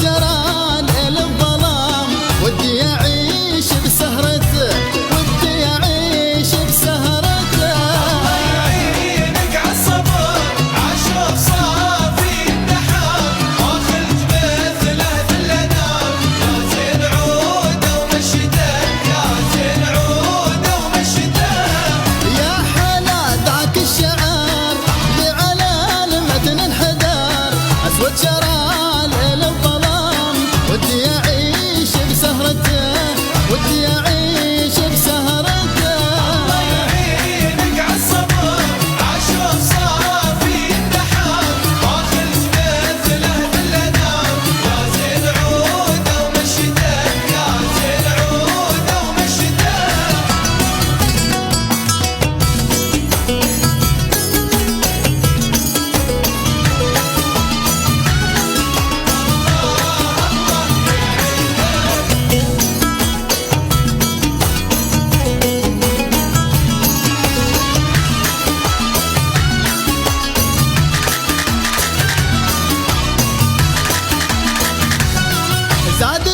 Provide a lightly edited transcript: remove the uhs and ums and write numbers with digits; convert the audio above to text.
جرى ليل الظلام ودي أعيش بسهرته ودي أعيش بسهرته. الله يعينك عالصبر عاشق صافي النحار واخلج مثله في الأنام يا زين عوده ومشته يا زين عوده ومشته. يا حلا ذاك الشعر بعلى المتن انحدر أسود جرى ليل الظلام ودي أعيش بسهرته ودي أعيش بسهرته. الله يعينك عالصبر عاشق صافي النحار واخلج مثله في الأنام يا زين عوده ومشته يا زين عوده ومشته. زاد